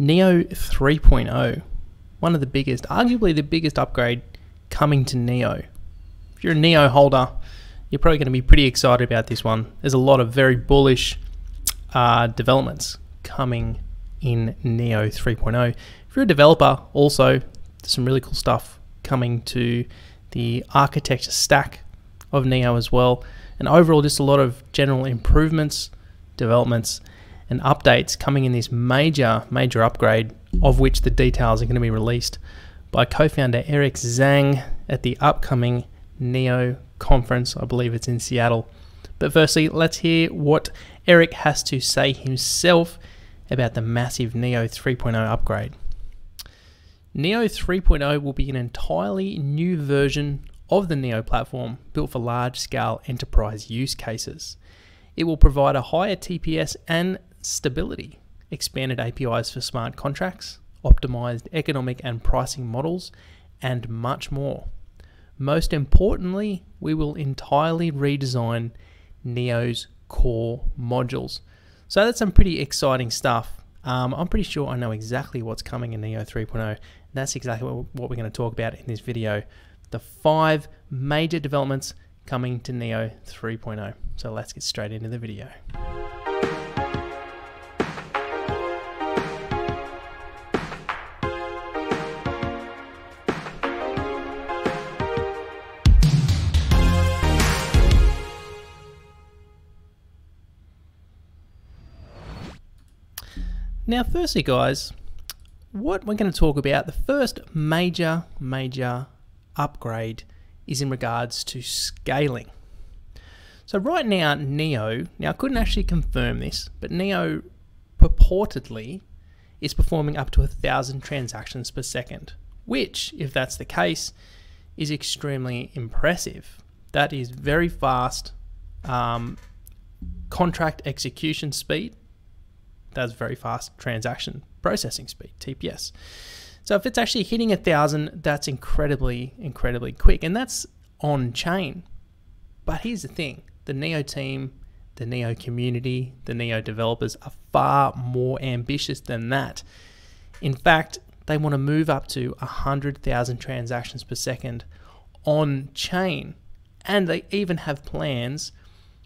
Neo 3.0, one of the biggest, arguably the biggest upgrade coming to Neo. If you're a Neo holder, you're probably going to be pretty excited about this one. There's a lot of very bullish developments coming in Neo 3.0. If you're a developer, also, there's some really cool stuff coming to the architecture stack of Neo as well. And overall, just a lot of general improvements, developments, and updates coming in this major upgrade, of which the details are going to be released by co-founder Eric Zhang at the upcoming Neo conference. I believe it's in Seattle. But firstly, let's hear what Eric has to say himself about the massive Neo 3.0 upgrade. Neo 3.0 will be an entirely new version of the Neo platform built for large-scale enterprise use cases. It will provide a higher TPS and stability, expanded APIs for smart contracts, optimized economic and pricing models, and much more. Most importantly, we will entirely redesign Neo's core modules. So that's some pretty exciting stuff. I'm pretty sure I know exactly what's coming in Neo 3.0. That's exactly what we're going to talk about in this video. The 5 major developments coming to Neo 3.0. So let's get straight into the video. Now, firstly, guys, what we're going to talk about, the first major upgrade is in regards to scaling. So right now, Neo, I couldn't actually confirm this, but Neo purportedly is performing up to 1,000 transactions per second, which, if that's the case, is extremely impressive. That is very fast contract execution speed. That's very fast transaction processing speed, TPS. So if it's actually hitting 1,000, that's incredibly quick, and that's on chain. But here's the thing, the Neo team, the Neo community, the Neo developers are far more ambitious than that. In fact, they want to move up to 100,000 transactions per second on chain, and they even have plans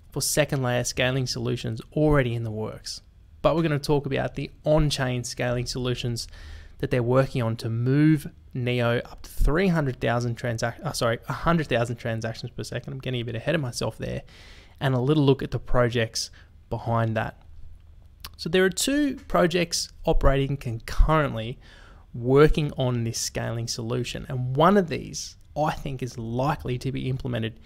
for second layer scaling solutions already in the works. But we're going to talk about the on-chain scaling solutions that they're working on to move Neo up to 100,000 transactions per second. I'm getting a bit ahead of myself there, and a little look at the projects behind that. So there are 2 projects operating concurrently working on this scaling solution, and one of these I think is likely to be implemented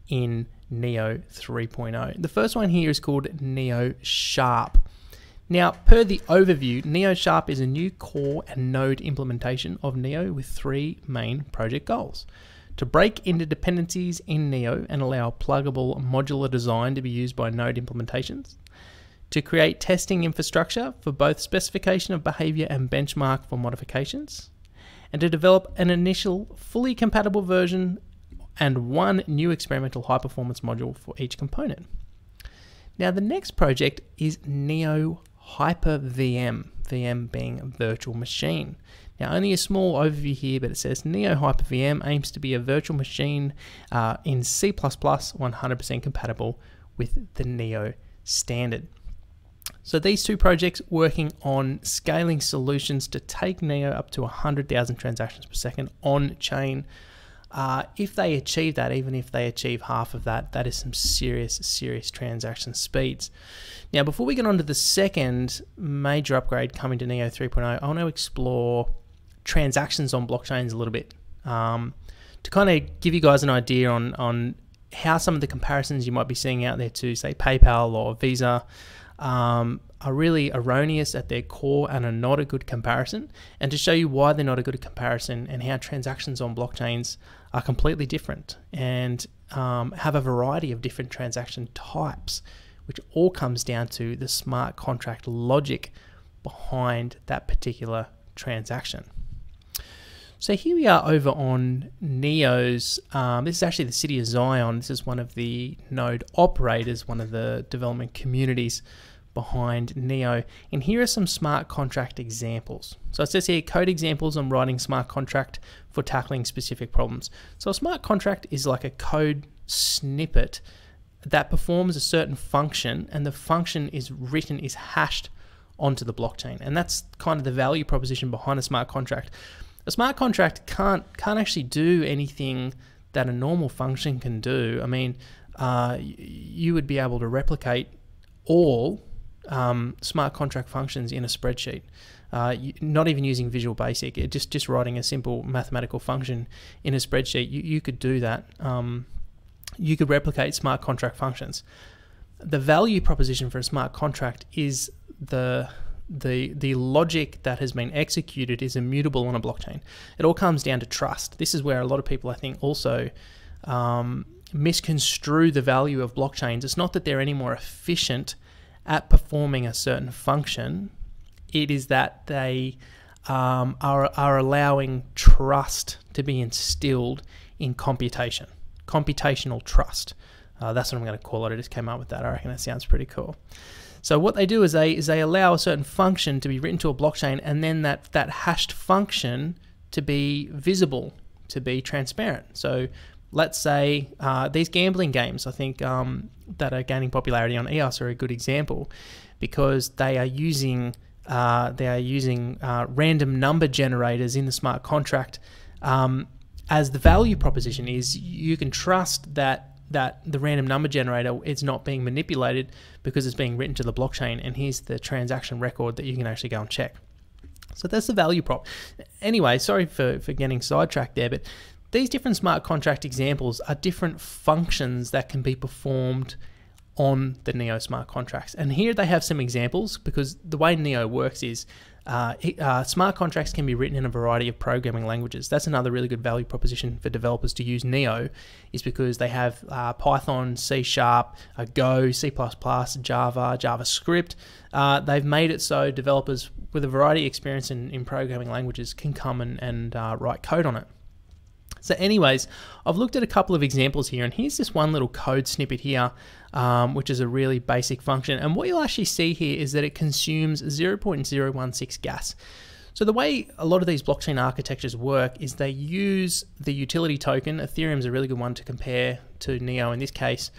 in Neo 3.0. The first one here is called Neo Sharp. Now, per the overview, Neo Sharp is a new core and node implementation of Neo with 3 main project goals: to break into dependencies in Neo and allow pluggable modular design to be used by node implementations, to create testing infrastructure for both specification of behavior and benchmark for modifications, and to develop an initial fully compatible version and 1 new experimental high-performance module for each component. Now, the next project is Neo Hyper VM, VM being a virtual machine. Now, only a small overview here, but it says Neo Hyper VM aims to be a virtual machine in C++, 100% compatible with the Neo Standard. So these 2 projects working on scaling solutions to take Neo up to 100,000 transactions per second on chain. If they achieve that, even if they achieve half of that, that is some serious transaction speeds. Now, before we get on to the second major upgrade coming to Neo 3.0, I want to explore transactions on blockchains a little bit to kind of give you guys an idea on how some of the comparisons you might be seeing out there to, say, PayPal or Visa are really erroneous at their core and are not a good comparison, and to show you why they're not a good comparison and how transactions on blockchains are completely different and have a variety of different transaction types, which all comes down to the smart contract logic behind that particular transaction. So here we are over on Neo's, this is actually the city of Zion. This is one of the node operators, one of the development communities behind Neo. And here are some smart contract examples. So it says here, code examples on writing smart contract for tackling specific problems. So a smart contract is like a code snippet that performs a certain function, and the function is hashed onto the blockchain. And that's kind of the value proposition behind a smart contract. A smart contract can't actually do anything that a normal function can do. I mean, you would be able to replicate all smart contract functions in a spreadsheet, not even using Visual Basic. Just writing a simple mathematical function in a spreadsheet, you could do that. You could replicate smart contract functions. The value proposition for a smart contract is the logic that has been executed is immutable on a blockchain. It all comes down to trust. This is where a lot of people, I think, also misconstrue the value of blockchains. It's not that they're any more efficient at performing a certain function. It is that they are allowing trust to be instilled in computation. Computational trust. That's what I'm going to call it. I just came up with that. I reckon that sounds pretty cool. So what they do is they allow a certain function to be written to a blockchain, and then that hashed function to be visible, to be transparent. So let's say these gambling games, I think, that are gaining popularity on EOS are a good example, because they are using random number generators in the smart contract. As the value proposition is, you can trust that the random number generator is not being manipulated because it's being written to the blockchain, and here's the transaction record that you can actually go and check. So that's the value prop. Anyway, sorry for getting sidetracked there, but these different smart contract examples are different functions that can be performed on the Neo smart contracts. And here they have some examples, because the way Neo works is smart contracts can be written in a variety of programming languages. That's another really good value proposition for developers to use Neo, is because they have Python, C#, Go, C++, Java, JavaScript. They've made it so developers with a variety of experience in programming languages can come and write code on it. So anyways, I've looked at a couple of examples here, and here's this one little code snippet here, which is a really basic function. And what you'll actually see here is that it consumes 0.016 gas. So the way a lot of these blockchain architectures work is they use the utility token. Ethereum's a really good one to compare to Neo in this case,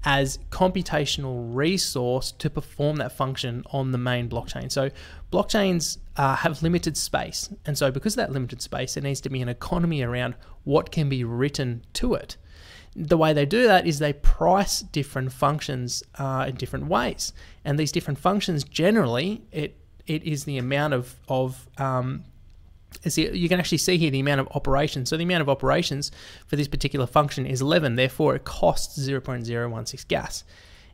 as computational resource to perform that function on the main blockchain. So blockchains have limited space, and so because of that limited space, there needs to be an economy around what can be written to it. The way they do that is they price different functions in different ways, and these different functions generally, it is the amount of you can actually see here the amount of operations. So the amount of operations for this particular function is 11, therefore it costs 0.016 gas.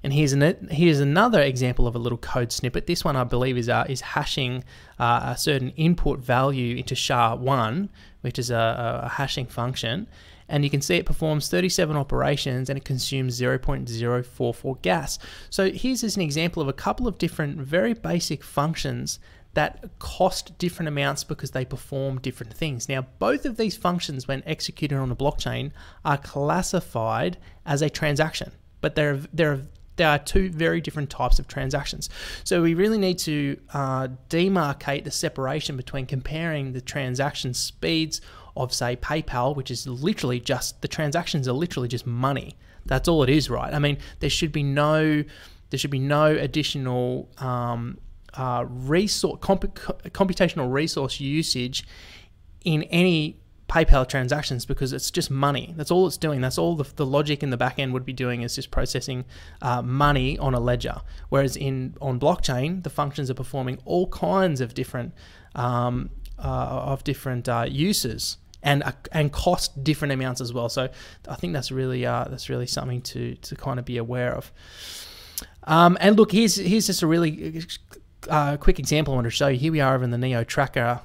And here's another example of a little code snippet. This one I believe is hashing a certain input value into SHA-1, which is a hashing function. And you can see it performs 37 operations and it consumes 0.044 gas. So here's just an example of a couple of different very basic functions that cost different amounts because they perform different things. Now, both of these functions, when executed on a blockchain, are classified as a transaction, but there are two very different types of transactions. So we really need to demarcate the separation between comparing the transaction speeds of, say, PayPal, which is literally just, the transactions are literally just money. That's all it is, right? I mean, there should be no additional computational resource usage in any PayPal transactions, because it's just money. That's all it's doing. That's all the logic in the back end would be doing, is just processing money on a ledger. Whereas on blockchain, the functions are performing all kinds of different uses and cost different amounts as well. So I think that's really something to kind of be aware of. And look, here's just a really quick example I want to show you. Here we are over in the Neo tracker.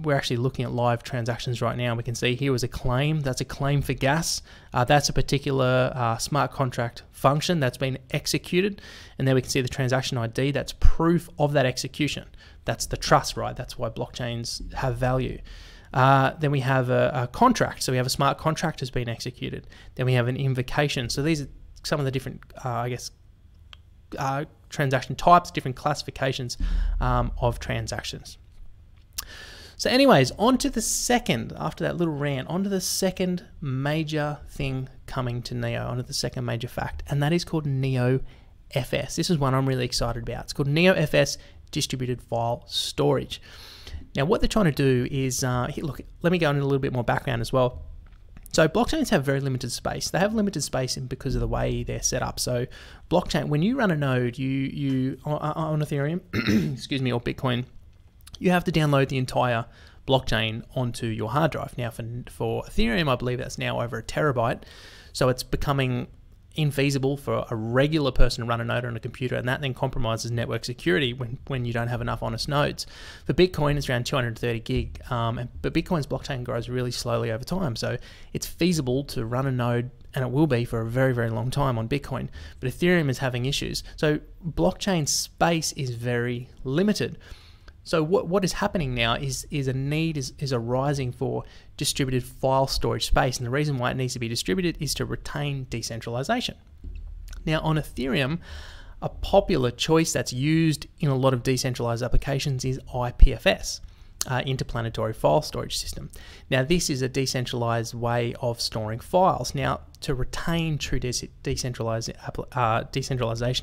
We're actually looking at live transactions right now. We can see here was a claim. That's a claim for gas. That's a particular smart contract function that's been executed. And there we can see the transaction ID. That's proof of that execution. That's the trust, right? That's why blockchains have value. Then we have a contract. So we have a smart contract has been executed. Then we have an invocation. So these are some of the different, transaction types, different classifications of transactions. So anyways, onto the second, after that little rant, onto the second major thing coming to Neo, onto the second major fact, and that is called Neo FS. This is one I'm really excited about. It's called Neo FS Distributed File Storage. Now, what they're trying to do is, look, let me go into a little bit more background as well. So blockchains have very limited space. They have limited space because of the way they're set up. So blockchain, when you run a node, you on Ethereum, excuse me, or Bitcoin, you have to download the entire blockchain onto your hard drive. Now, for Ethereum, I believe that's now over 1 terabyte. So it's becoming infeasible for a regular person to run a node on a computer, and that then compromises network security when you don't have enough honest nodes. For Bitcoin, it's around 230 gig, but Bitcoin's blockchain grows really slowly over time, so it's feasible to run a node, and it will be for a very, very long time on Bitcoin. But Ethereum is having issues, so blockchain space is very limited. So what is happening now is a need is arising for distributed file storage space, and the reason why it needs to be distributed is to retain decentralization. Now on Ethereum, a popular choice that's used in a lot of decentralized applications is IPFS, Interplanetary File Storage System. Now this is a decentralized way of storing files. Now to retain true decentralization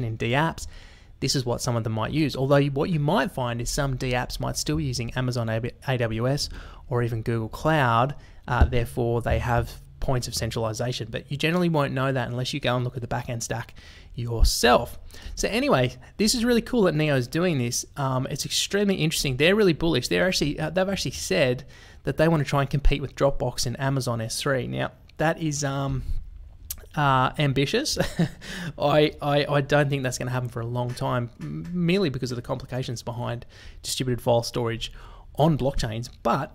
in dApps, this is what some of them might use. Although what you might find is some dApps might still be using Amazon AWS or even Google Cloud, therefore they have points of centralization, but you generally won't know that unless you go and look at the backend stack yourself. So anyway, this is really cool that Neo is doing this. It's extremely interesting. They're really bullish. They've actually said that they want to try and compete with Dropbox and Amazon S3. Now that is ambitious. I don't think that's going to happen for a long time, merely because of the complications behind distributed file storage on blockchains. But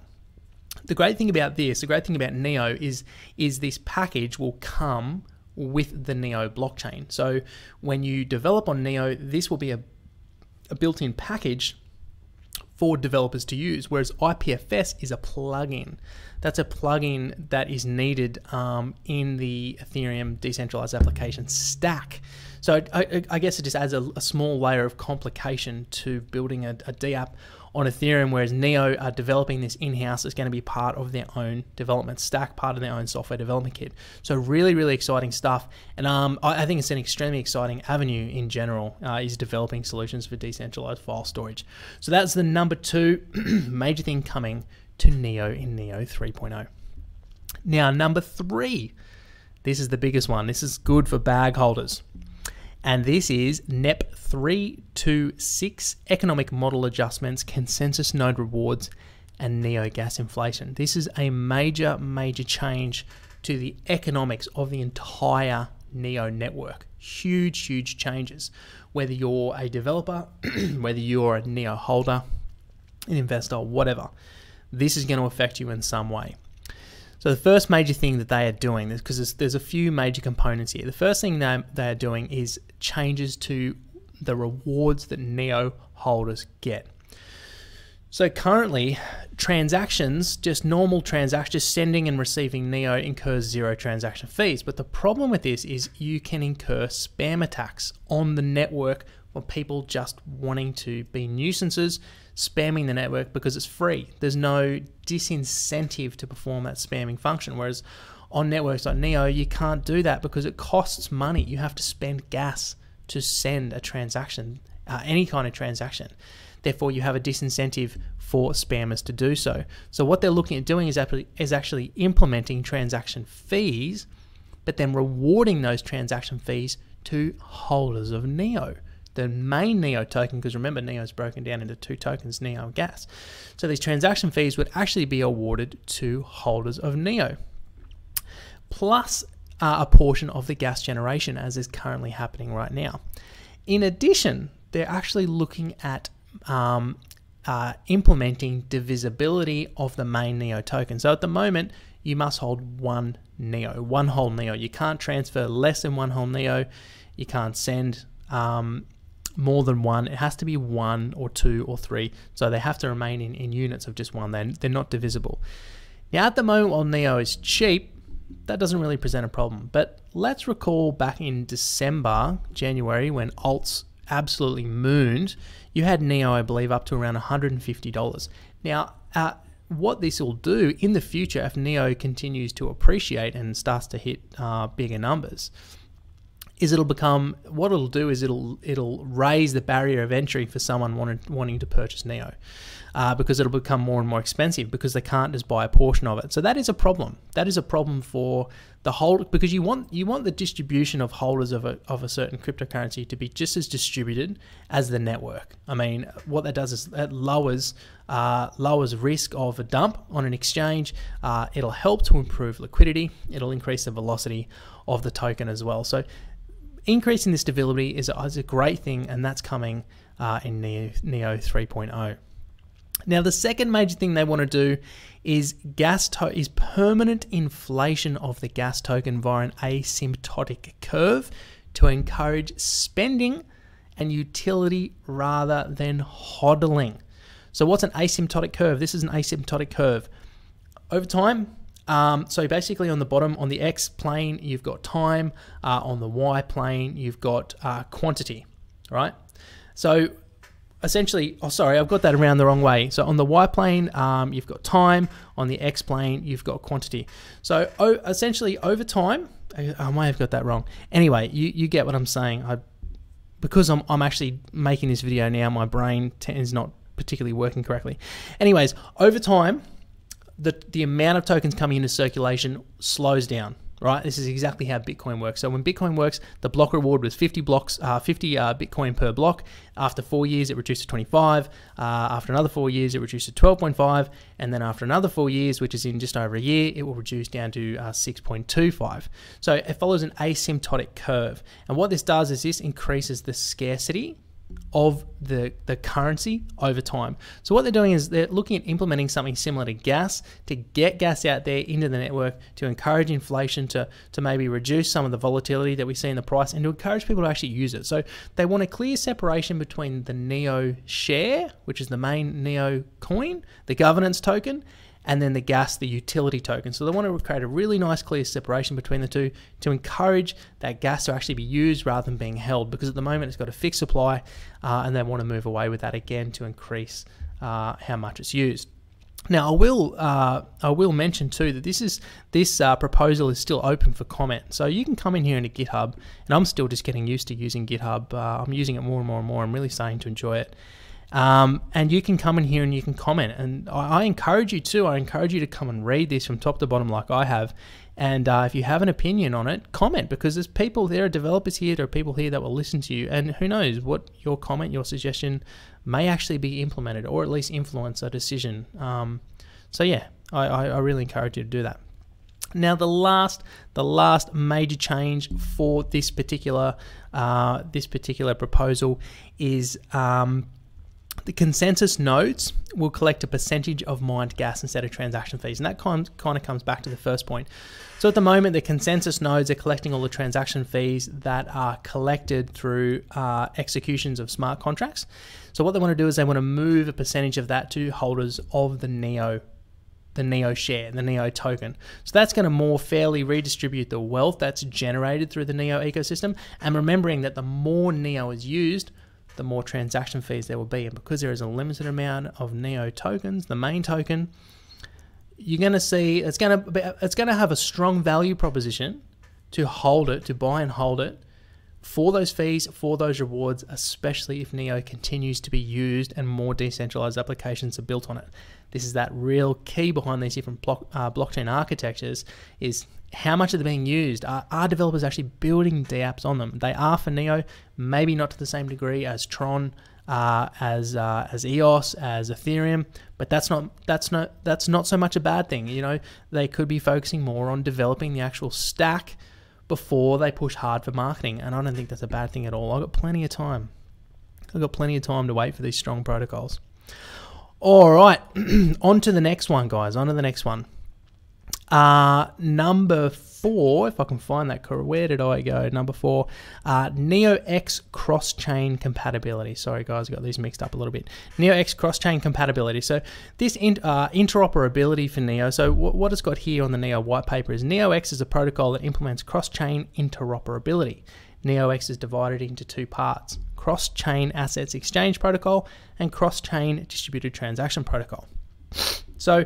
the great thing about this, the great thing about Neo is this package will come with the Neo blockchain. So when you develop on Neo, this will be a built-in package for developers to use, whereas IPFS is a plugin. That's a plugin that is needed in the Ethereum decentralized application stack. So I guess it just adds a small layer of complication to building a dApp on Ethereum, whereas Neo are developing this in-house. It's going to be part of their own development stack, part of their own software development kit. So really, really exciting stuff. And I think it's an extremely exciting avenue in general, is developing solutions for decentralized file storage. So that's the number 2 major thing coming to Neo in Neo 3.0. Now, number 3, this is the biggest one. This is good for bag holders. And this is NEP 326, Economic Model Adjustments, Consensus Node Rewards, and Neo Gas Inflation. This is a major, major change to the economics of the entire Neo network. Huge, huge changes. Whether you're a developer, whether you're a Neo holder, an investor, whatever, this is going to affect you in some way. So the first major thing that they are doing, because there's a few major components here. The first thing they are doing is changes to the rewards that Neo holders get. So currently, transactions, just normal transactions, just sending and receiving Neo incurs 0 transaction fees. But the problem with this is you can incur spam attacks on the network for people just wanting to be nuisances, spamming the network because it's free. There's no disincentive to perform that spamming function. Whereas on networks like Neo, you can't do that because it costs money. You have to spend gas to send a transaction, any kind of transaction. Therefore, you have a disincentive for spammers to do so. So what they're looking at doing is actually implementing transaction fees, but then rewarding those transaction fees to holders of Neo, the main Neo token, because remember, Neo is broken down into 2 tokens, Neo and Gas. So these transaction fees would actually be awarded to holders of Neo, plus a portion of the gas generation, as is currently happening right now. In addition, they're actually looking at implementing divisibility of the main Neo token. So at the moment, you must hold 1 Neo, 1 whole Neo. You can't transfer less than 1 whole Neo. You can't send more than 1. It has to be 1 or 2 or 3. So they have to remain in units of just 1. They're not divisible. Now, at the moment, while Neo is cheap, that doesn't really present a problem. But let's recall back in December, January, when alts absolutely mooned, you had NEO, I believe, up to around $150. Now, what this will do in the future, if NEO continues to appreciate and starts to hit bigger numbers, is it'll raise the barrier of entry for someone wanting to purchase NEO, because it'll become more and more expensive because they can't just buy a portion of it. So that is a problem. That is a problem for the hold, because you want the distribution of holders of a certain cryptocurrency to be just as distributed as the network. I mean, what that does is it lowers risk of a dump on an exchange. It'll help to improve liquidity. It'll increase the velocity of the token as well. So increasing this stability is a great thing, and that's coming in NEO 3.0. Now, the second major thing they want to do is permanent inflation of the gas token via an asymptotic curve to encourage spending and utility rather than hodling. So what's an asymptotic curve? This is an asymptotic curve. Over time, so basically on the bottom, on the X plane, you've got time. On the Y plane, you've got quantity, right? So essentially, oh sorry, I've got that around the wrong way. So on the Y plane, you've got time. On the X plane, you've got quantity. So essentially over time, I might have got that wrong. Anyway, you get what I'm saying. Because I'm actually making this video now, my brain is not particularly working correctly. Anyways, over time, the amount of tokens coming into circulation slows down, right? This is exactly how Bitcoin works. So when Bitcoin works, the block reward was 50 Bitcoin per block. After 4 years, it reduced to 25. After another 4 years, it reduced to 12.5. And then after another 4 years, which is in just over a year, it will reduce down to 6.25. So it follows an asymptotic curve. And what this does is this increases the scarcity of the currency over time. So what they're doing is they're looking at implementing something similar to gas, to get gas out there into the network, to encourage inflation, to maybe reduce some of the volatility that we see in the price, and to encourage people to actually use it. So they want a clear separation between the NEO share, which is the main NEO coin, the governance token, and then the gas, the utility token. So they want to create a really nice clear separation between the two to encourage that gas to actually be used rather than being held, because at the moment it's got a fixed supply, and they want to move away with that again to increase how much it's used. Now, I will mention too that this proposal is still open for comment. So you can come in here into GitHub, and I'm still just getting used to using GitHub. I'm using it more and more and more. I'm really starting to enjoy it. And you can come in here and you can comment, and I encourage you to. I encourage you to come and read this from top to bottom like I have, and if you have an opinion on it, comment, because there are developers here, there are people here that will listen to you, and who knows what your comment, your suggestion may actually be implemented, or at least influence a decision. So yeah, I really encourage you to do that. Now, the last major change for this particular proposal is the consensus nodes will collect a percentage of mined gas instead of transaction fees. And that kind of comes back to the first point. So at the moment, the consensus nodes are collecting all the transaction fees that are collected through executions of smart contracts. So what they want to do is they want to move a percentage of that to holders of the NEO share, the NEO token. So that's going to more fairly redistribute the wealth that's generated through the NEO ecosystem. And remembering that the more NEO is used, the more transaction fees there will be. And because there is a limited amount of NEO tokens, the main token, you're going to see it's going to have a strong value proposition to hold it, to buy and hold it for those fees, for those rewards, especially if NEO continues to be used and more decentralized applications are built on it. This is that real key behind these different blockchain architectures, is how much are they being used? Are developers actually building dApps on them? They are for NEO, maybe not to the same degree as Tron, as EOS, as Ethereum, but that's not so much a bad thing. You know, they could be focusing more on developing the actual stack before they push hard for marketing, and I don't think that's a bad thing at all. I've got plenty of time. I've got plenty of time to wait for these strong protocols. All right, on to the next one, guys. On to the next one. Number 4, if I can find that, where did I go? Number 4, NeoX cross-chain compatibility. Sorry guys, I got these mixed up a little bit. NeoX cross-chain compatibility. So this interoperability for Neo. So what it's got here on the Neo white paper is NeoX is a protocol that implements cross-chain interoperability. NeoX is divided into 2 parts: cross-chain assets exchange protocol and cross-chain distributed transaction protocol. So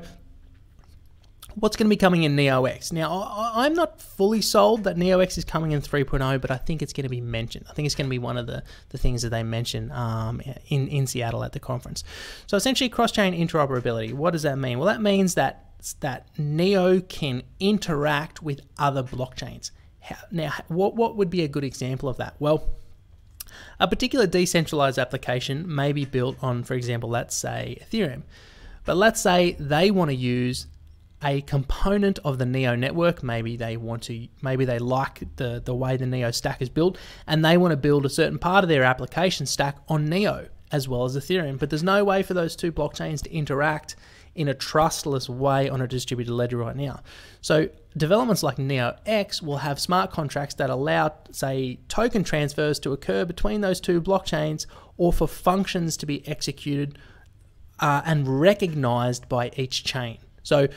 what's going to be coming in NeoX? Now, I'm not fully sold that NeoX is coming in 3.0, but I think it's going to be mentioned. I think it's going to be one of the things that they mention in Seattle at the conference. So essentially, cross-chain interoperability. What does that mean? Well, that means that Neo can interact with other blockchains. Now, what would be a good example of that? Well, a particular decentralized application may be built on, for example, let's say Ethereum. But let's say they want to use a component of the Neo network. Maybe they like the way the Neo stack is built, and they want to build a certain part of their application stack on Neo as well as Ethereum. But there's no way for those 2 blockchains to interact in a trustless way on a distributed ledger right now. So developments like NeoX will have smart contracts that allow, say, token transfers to occur between those 2 blockchains, or for functions to be executed and recognized by each chain. So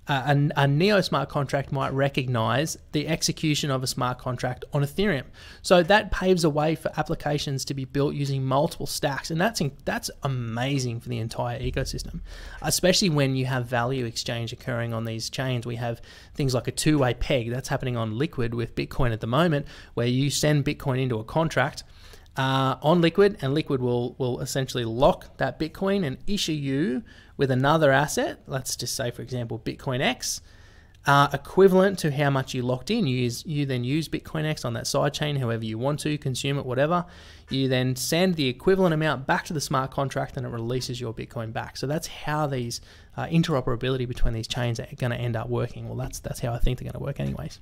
a Neo smart contract might recognize the execution of a smart contract on Ethereum. So that paves a way for applications to be built using multiple stacks, and that's amazing for the entire ecosystem, especially when you have value exchange occurring on these chains. We have things like a 2-way peg that's happening on Liquid with Bitcoin at the moment, where you send Bitcoin into a contract on Liquid, and Liquid will essentially lock that Bitcoin and issue you with another asset. Let's just say, for example, Bitcoin X, equivalent to how much you locked in. You then use Bitcoin X on that sidechain, however you want to consume it, whatever. You then send the equivalent amount back to the smart contract, and it releases your Bitcoin back. So that's how these interoperability between these chains are going to end up working. Well, that's how I think they're going to work anyways.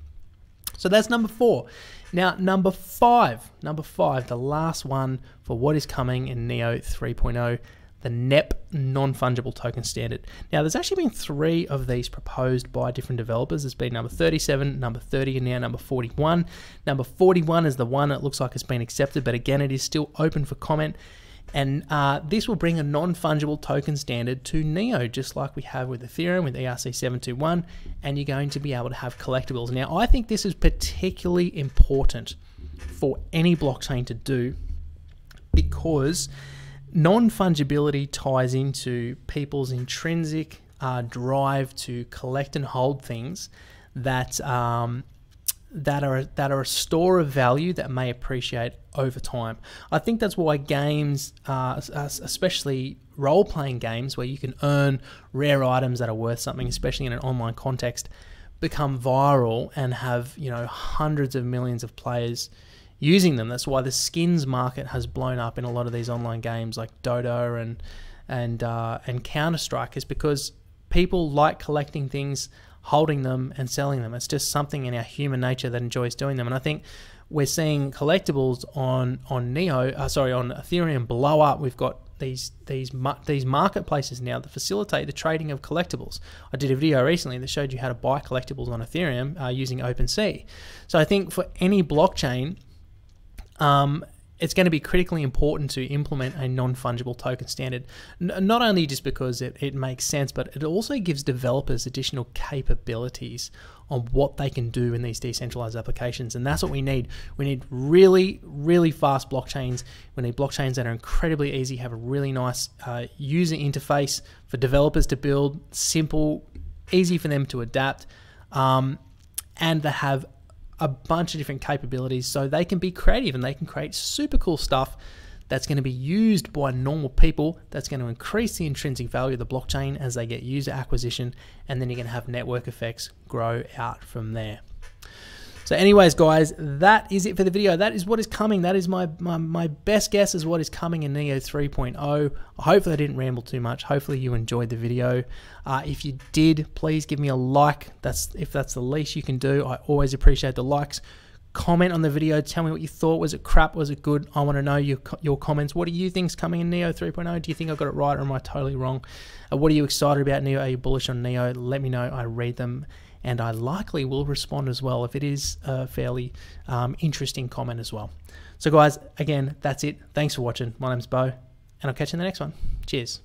So that's number 4. Now, number 5, the last one for what is coming in Neo 3.0, the NEP non-fungible token standard. Now, there's actually been 3 of these proposed by different developers. There's been number 37, number 30, and now number 41. Number 41 is the one that looks like it's been accepted, but again, it is still open for comment. And this will bring a non-fungible token standard to Neo, just like we have with Ethereum, with ERC-721, and you're going to be able to have collectibles. Now, I think this is particularly important for any blockchain to do, because non-fungibility ties into people's intrinsic drive to collect and hold things that that are a store of value that may appreciate over time. I think that's why games, especially role-playing games where you can earn rare items that are worth something, especially in an online context, become viral and have, you know, hundreds of millions of players using them. That's why the skins market has blown up in a lot of these online games like Dota and Counter-Strike, is because people like collecting things, holding them and selling them. It's just something in our human nature that enjoys doing them. And I think we're seeing collectibles on Ethereum blow up. We've got these marketplaces now that facilitate the trading of collectibles. I did a video recently that showed you how to buy collectibles on Ethereum using OpenSea. So I think for any blockchain, it's going to be critically important to implement a non-fungible token standard, not only just because it makes sense, but it also gives developers additional capabilities on what they can do in these decentralized applications. And that's what we need. We need really, really fast blockchains. We need blockchains that are incredibly easy, have a really nice user interface for developers to build, simple, easy for them to adapt, and that have a bunch of different capabilities so they can be creative and they can create super cool stuff that's going to be used by normal people, that's going to increase the intrinsic value of the blockchain as they get user acquisition, and then you're going to have network effects grow out from there. So anyways, guys, that is it for the video. That is what is coming. That is my best guess is what is coming in Neo 3.0. Hopefully I didn't ramble too much. Hopefully you enjoyed the video. If you did, please give me a like. If that's the least you can do. I always appreciate the likes. Comment on the video. Tell me what you thought. Was it crap? Was it good? I want to know your comments. What do you think is coming in Neo 3.0? Do you think I got it right, or am I totally wrong? What are you excited about Neo? Are you bullish on Neo? Let me know. I read them. and I likely will respond as well if it is a fairly interesting comment as well. So guys, again, that's it. Thanks for watching. My name's Bo, and I'll catch you in the next one. Cheers.